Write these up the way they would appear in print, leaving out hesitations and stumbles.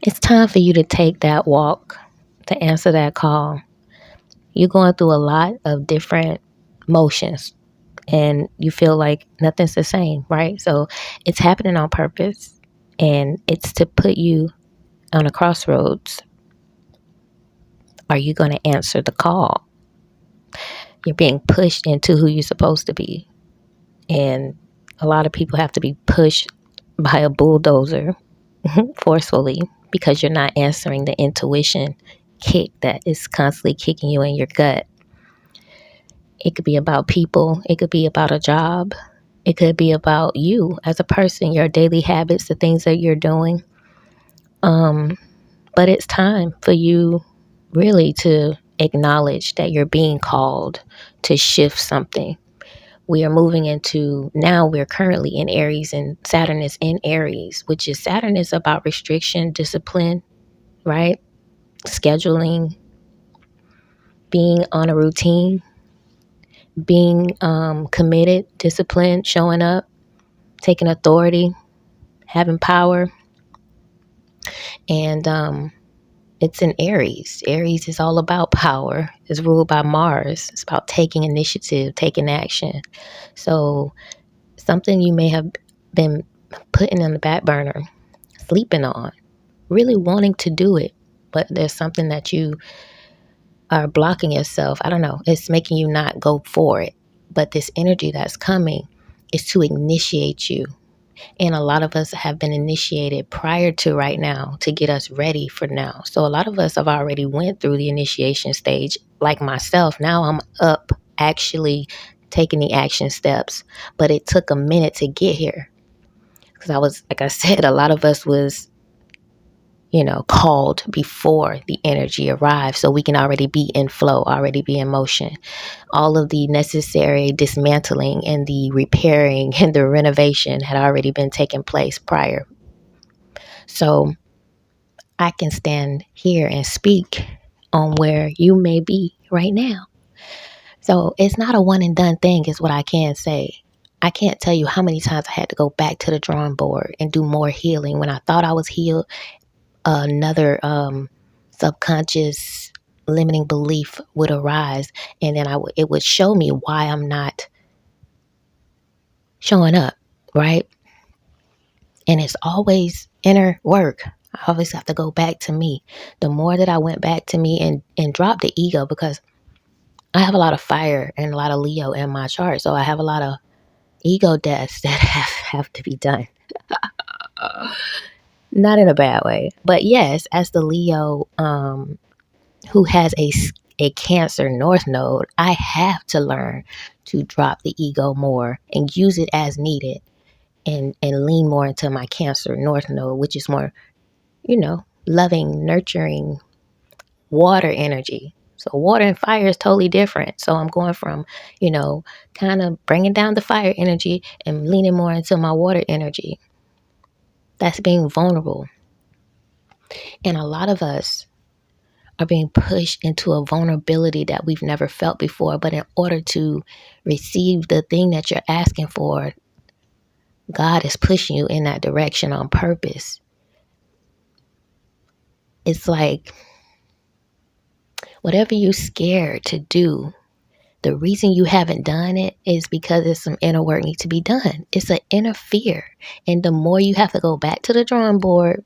It's time for you to take that walk, to answer that call. You're going through a lot of different motions and you feel like nothing's the same, right? So it's happening on purpose and it's to put you on a crossroads. Are you going to answer the call? You're being pushed into who you're supposed to be. And a lot of people have to be pushed by a bulldozer forcefully because you're not answering the intuition kick that is constantly kicking you in your gut. It could be about people. It could be about a job. It could be about you as a person, your daily habits, the things that you're doing. But it's time for you really to acknowledge that you're being called to shift something. We are moving into, now we're currently in Aries and Saturn is in Aries, which is Saturn is about restriction, discipline, right? Scheduling, being on a routine, being committed, disciplined, showing up, taking authority, having power. And it's in Aries. Aries is all about power. It's ruled by Mars. It's about taking initiative, taking action. So something you may have been putting on the back burner, sleeping on, really wanting to do it, but there's something that you are blocking yourself. I don't know. It's making you not go for it. But this energy that's coming is to initiate you. And a lot of us have been initiated prior to right now to get us ready for now. So a lot of us have already went through the initiation stage. Like myself, now I'm up actually taking the action steps. But it took a minute to get here. Because I was, like I said, a lot of us was called before the energy arrived, so we can already be in flow, already be in motion. All of the necessary dismantling and the repairing and the renovation had already been taking place prior. So I can stand here and speak on where you may be right now. So it's not a one and done thing is what I can say. I can't tell you how many times I had to go back to the drawing board and do more healing. When I thought I was healed, another subconscious limiting belief would arise, and then it would show me why I'm not showing up, right? And it's always inner work. I always have to go back to me. The more that I went back to me and dropped the ego, because I have a lot of fire and a lot of Leo in my chart, so I have a lot of ego deaths that have to be done. Not in a bad way, but yes, as the Leo who has a Cancer North Node, I have to learn to drop the ego more and use it as needed, and lean more into my Cancer North Node, which is more, loving, nurturing, water energy. So water and fire is totally different. So I'm going from, kind of bringing down the fire energy and leaning more into my water energy. That's being vulnerable. And a lot of us are being pushed into a vulnerability that we've never felt before. But in order to receive the thing that you're asking for, God is pushing you in that direction on purpose. It's like whatever you're scared to do, the reason you haven't done it is because there's some inner work needs to be done. It's an inner fear. And the more you have to go back to the drawing board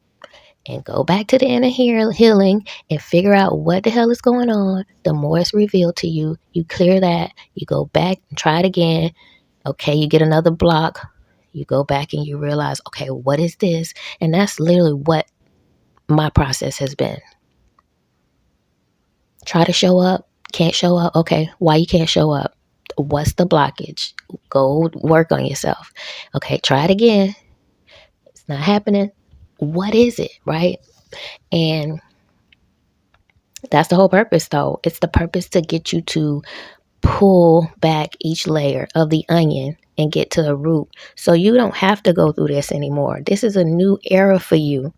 and go back to the inner healing and figure out what the hell is going on, the more it's revealed to you. You clear that, you go back and try it again. Okay, you get another block. You go back and you realize, okay, what is this? And that's literally what my process has been. Try to show up, can't show up. Okay, why you can't show up? What's the blockage? Go work on yourself. Okay, try it again. It's not happening. What is it, right? And that's the whole purpose, though. It's the purpose to get you to pull back each layer of the onion and get to the root. So you don't have to go through this anymore. This is a new era for you,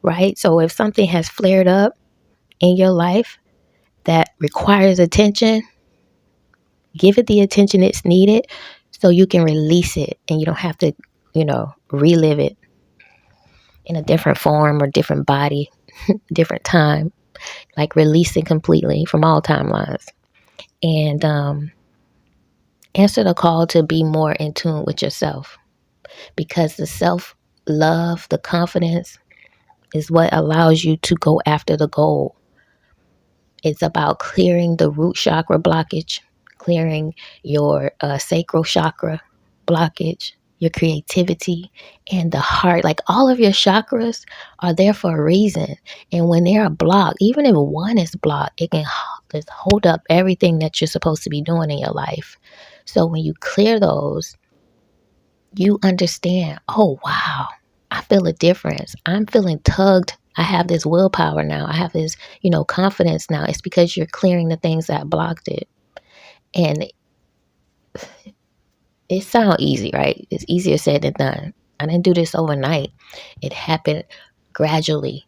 right? So if something has flared up in your life that requires attention, give it the attention it's needed so you can release it and you don't have to, relive it in a different form or different body. different time, like releasing completely from all timelines. And answer the call to be more in tune with yourself, because the self love, the confidence is what allows you to go after the goal. It's about clearing the root chakra blockage, clearing your sacral chakra blockage, your creativity, and the heart. Like, all of your chakras are there for a reason. And when they're blocked, even if one is blocked, it can just hold up everything that you're supposed to be doing in your life. So when you clear those, you understand, oh, wow, I feel a difference. I'm feeling tugged. I have this willpower now. I have this, confidence now. It's because you're clearing the things that blocked it. And it sounds easy, right? It's easier said than done. I didn't do this overnight. It happened gradually.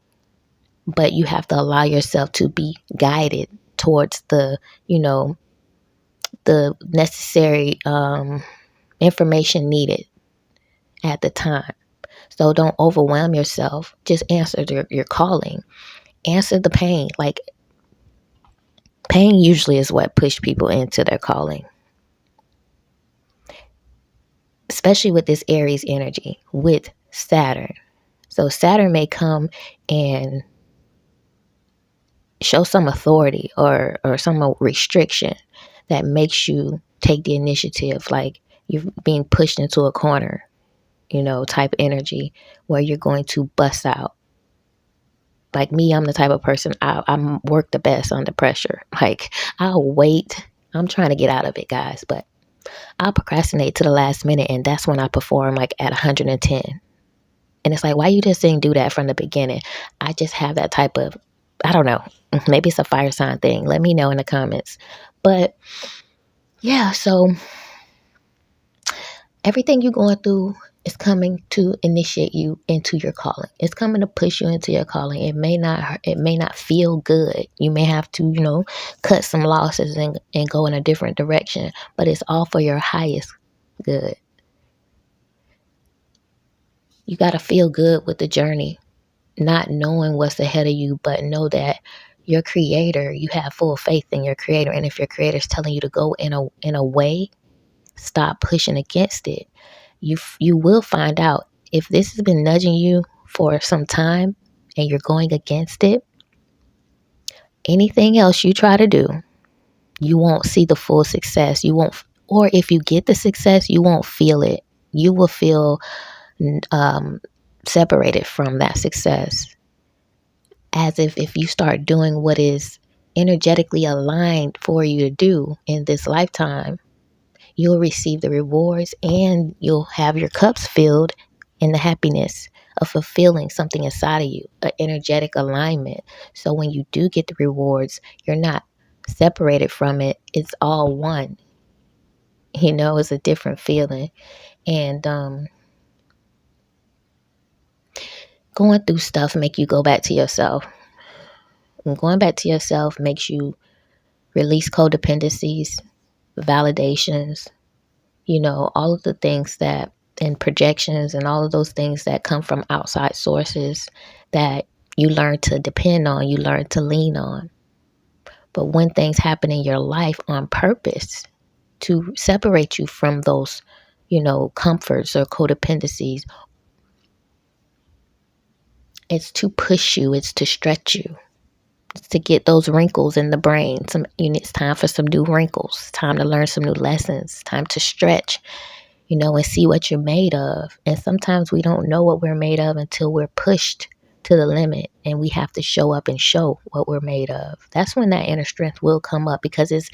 But you have to allow yourself to be guided towards the necessary information needed at the time. So don't overwhelm yourself. Just answer your calling. Answer the pain. Like, pain usually is what pushed people into their calling, especially with this Aries energy with Saturn. So Saturn may come and show some authority or some restriction that makes you take the initiative, like you're being pushed into a corner, type energy where you're going to bust out. Like me, I'm the type of person, I work the best under pressure. Like, I'll wait. I'm trying to get out of it, guys, but I'll procrastinate to the last minute, and that's when I perform like at 110. And it's like, why you just didn't do that from the beginning? I just have that type of, I don't know, maybe it's a fire sign thing. Let me know in the comments. But yeah, so everything you're going through is coming to initiate you into your calling. It's coming to push you into your calling. It may not hurt, it may not feel good. You may have to, cut some losses and go in a different direction, but it's all for your highest good. You got to feel good with the journey, not knowing what's ahead of you, but know that your creator, you have full faith in your creator. And if your creator is telling you to go in a way, stop pushing against it. You will find out if this has been nudging you for some time and you're going against it. Anything else you try to do, you won't see the full success. You won't, or if you get the success, you won't feel it. You will feel separated from that success, as if you start doing what is energetically aligned for you to do in this lifetime, you'll receive the rewards and you'll have your cups filled in the happiness of fulfilling something inside of you, an energetic alignment. So when you do get the rewards, you're not separated from it. It's all one. It's a different feeling. And going through stuff make you go back to yourself. And going back to yourself makes you release codependencies, validations, all of the things that, and projections, and all of those things that come from outside sources that you learn to depend on, you learn to lean on. But when things happen in your life on purpose to separate you from those, comforts or codependencies, it's to push you, it's to stretch you. To get those wrinkles in the brain. It's time for some new wrinkles. It's time to learn some new lessons. It's time to stretch, and see what you're made of. And sometimes we don't know what we're made of until we're pushed to the limit and we have to show up and show what we're made of. That's when that inner strength will come up, because it's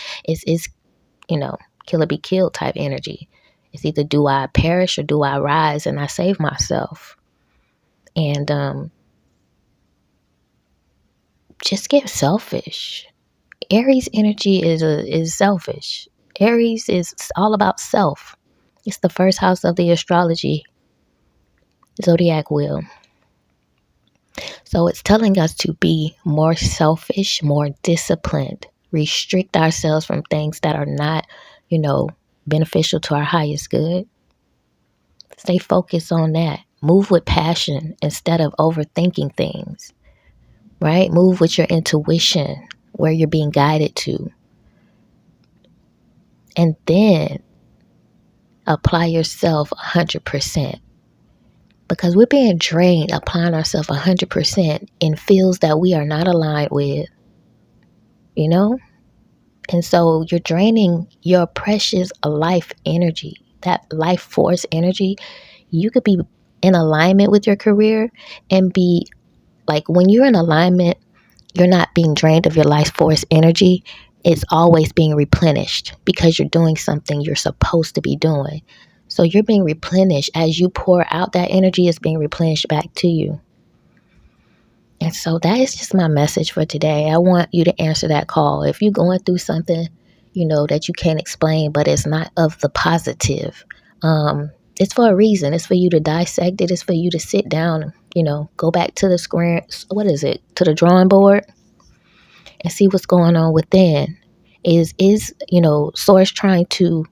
kill or be killed type energy. It's either do I perish or do I rise and I save myself. And just get selfish. Aries energy is selfish. Aries is all about self. It's the first house of the astrology zodiac wheel. So it's telling us to be more selfish, more disciplined, restrict ourselves from things that are not, beneficial to our highest good. Stay focused on that. Move with passion instead of overthinking things. right? Move with your intuition, where you're being guided to. And then apply yourself 100%. Because we're being drained applying ourselves 100% in fields that we are not aligned with, you know? And so you're draining your precious life energy, that life force energy. You could be in alignment with your career and be like, when you're in alignment, you're not being drained of your life force energy. It's always being replenished because you're doing something you're supposed to be doing. So you're being replenished. As you pour out, that energy is being replenished back to you. And so that is just my message for today. I want you to answer that call. If you're going through something, that you can't explain, but it's not of the positive, it's for a reason. It's for you to dissect it. It's for you to sit down, go back to the square, to the drawing board and see what's going on within. Is source trying to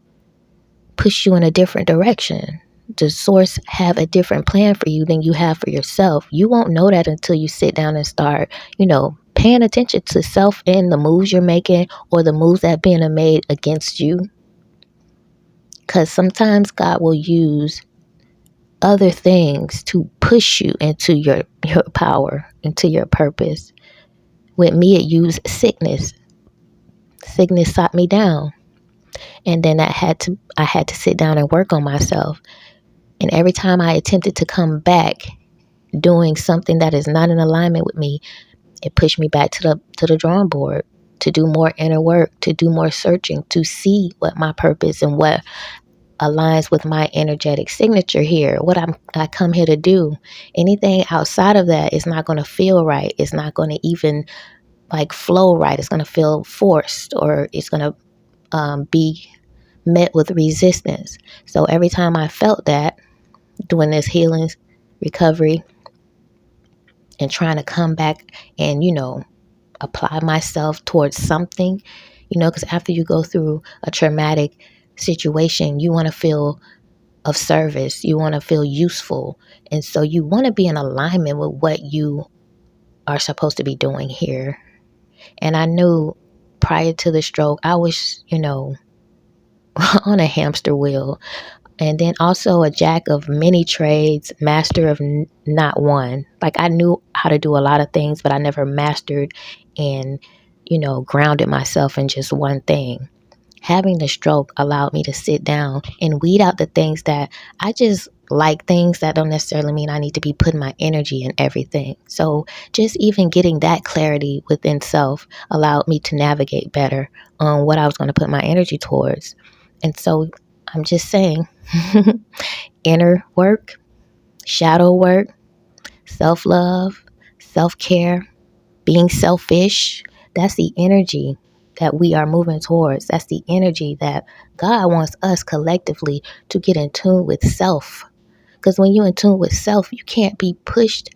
push you in a different direction? Does source have a different plan for you than you have for yourself? You won't know that until you sit down and start, paying attention to self and the moves you're making or the moves that are being made against you. Because sometimes God will use other things to push you into your power, into your purpose. With me, it used sickness. Sickness sought me down. And then I had to sit down and work on myself. And every time I attempted to come back doing something that is not in alignment with me, it pushed me back to the drawing board, to do more inner work, to do more searching, to see what my purpose and what aligns with my energetic signature here, what I come here to do. Anything outside of that is not going to feel right. It's not going to even flow right. It's going to feel forced, or it's going to be met with resistance. So every time I felt that, doing this healing, recovery, and trying to come back and, apply myself towards something, because after you go through a traumatic situation, you want to feel of service. You want to feel useful. And so you want to be in alignment with what you are supposed to be doing here. And I knew prior to the stroke, I was, on a hamster wheel. And then also a jack of many trades, master of not one. I knew how to do a lot of things, but I never mastered and, grounded myself in just one thing. Having the stroke allowed me to sit down and weed out the things that I just like, things that don't necessarily mean I need to be putting my energy in everything. So just even getting that clarity within self allowed me to navigate better on what I was going to put my energy towards. And so I'm just saying, inner work, shadow work, self-love, self-care, being selfish, that's the energy that we are moving towards. That's the energy that God wants us collectively to get in tune with self. Because when you're in tune with self, you can't be pushed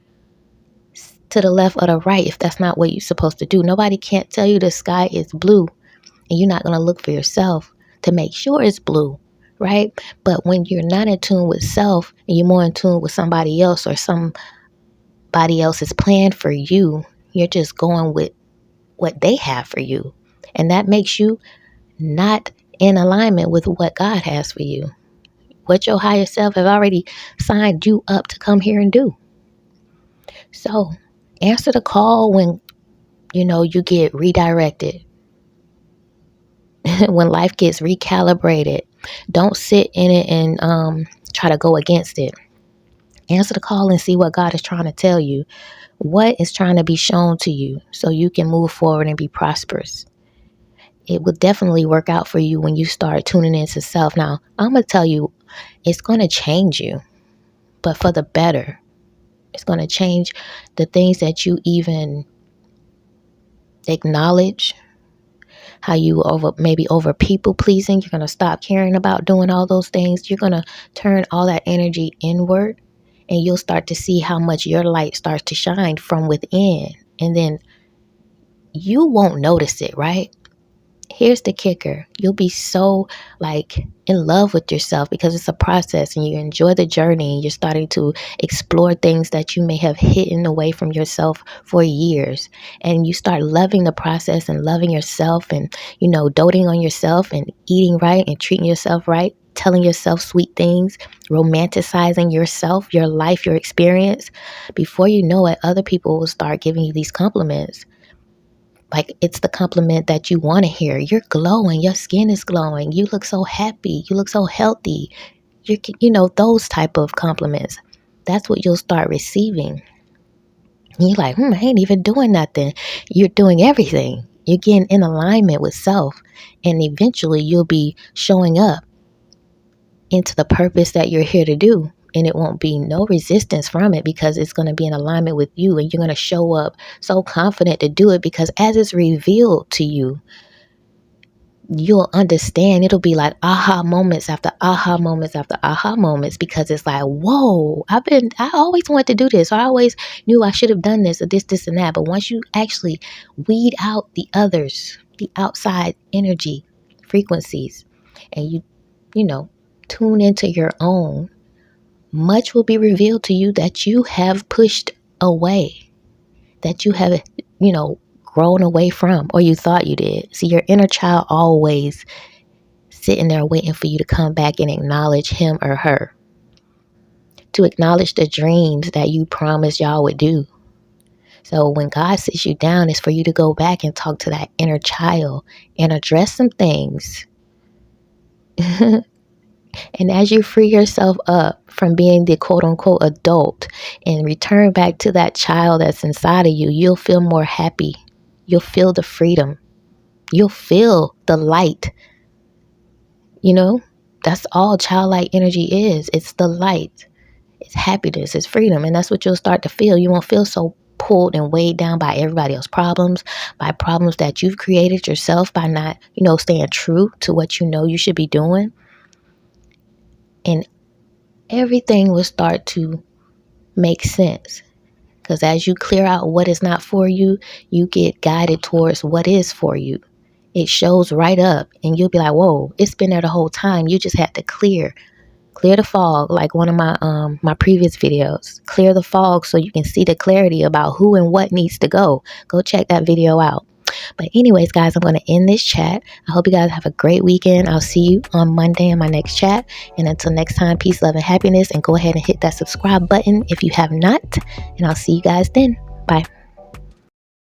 to the left or the right if that's not what you're supposed to do. Nobody can't tell you the sky is blue, and you're not going to look for yourself to make sure it's blue, right? But when you're not in tune with self and you're more in tune with somebody else or somebody else's plan for you, you're just going with what they have for you. And that makes you not in alignment with what God has for you, what your higher self has already signed you up to come here and do. So answer the call when, you get redirected, when life gets recalibrated. Don't sit in it and try to go against it. Answer the call and see what God is trying to tell you, what is trying to be shown to you so you can move forward and be prosperous. It will definitely work out for you when you start tuning into self. Now, I'm going to tell you, it's going to change you, but for the better. It's going to change the things that you even acknowledge, how you maybe over people pleasing. You're going to stop caring about doing all those things. You're going to turn all that energy inward, and you'll start to see how much your light starts to shine from within. And then you won't notice it, right? here's the kicker. You'll be so like in love with yourself because it's a process and you enjoy the journey and you're starting to explore things that you may have hidden away from yourself for years. And you start loving the process and loving yourself and, doting on yourself and eating right and treating yourself right, telling yourself sweet things, romanticizing yourself, your life, your experience. Before you know it, other people will start giving you these compliments. Like it's the compliment that you want to hear. You're glowing. Your skin is glowing. You look so happy. You look so healthy. Those type of compliments. That's what you'll start receiving. And you're like, I ain't even doing nothing. You're doing everything. You're getting in alignment with self. And eventually you'll be showing up into the purpose that you're here to do. And it won't be no resistance from it because it's going to be in alignment with you and you're going to show up so confident to do it because as it's revealed to you, you'll understand. It'll be like aha moments after aha moments after aha moments because it's like, whoa, I always wanted to do this. I always knew I should have done this or this and that. But once you actually weed out the others, the outside energy frequencies, and you tune into your own, much will be revealed to you that you have pushed away, that you have, grown away from, or you thought you did. See, your inner child always sitting there waiting for you to come back and acknowledge him or her, to acknowledge the dreams that you promised y'all would do. So when God sits you down, it's for you to go back and talk to that inner child and address some things. And as you free yourself up from being the quote unquote adult and return back to that child that's inside of you, you'll feel more happy. You'll feel the freedom. You'll feel the light. That's all childlike energy is. It's the light. It's happiness. It's freedom. And that's what you'll start to feel. You won't feel so pulled and weighed down by everybody else's problems, by problems that you've created yourself, by not, staying true to what you know you should be doing. And everything will start to make sense. Because as you clear out what is not for you, you get guided towards what is for you. It shows right up and you'll be like, whoa, it's been there the whole time. You just had to clear the fog, like one of my previous videos. Clear the fog so you can see the clarity about who and what needs to go. Go check that video out. But anyways, guys, I'm going to end this chat. I hope you guys have a great weekend. I'll see you on Monday in my next chat. And until next time, peace, love, and happiness. And go ahead and hit that subscribe button if you have not. And I'll see you guys then. Bye.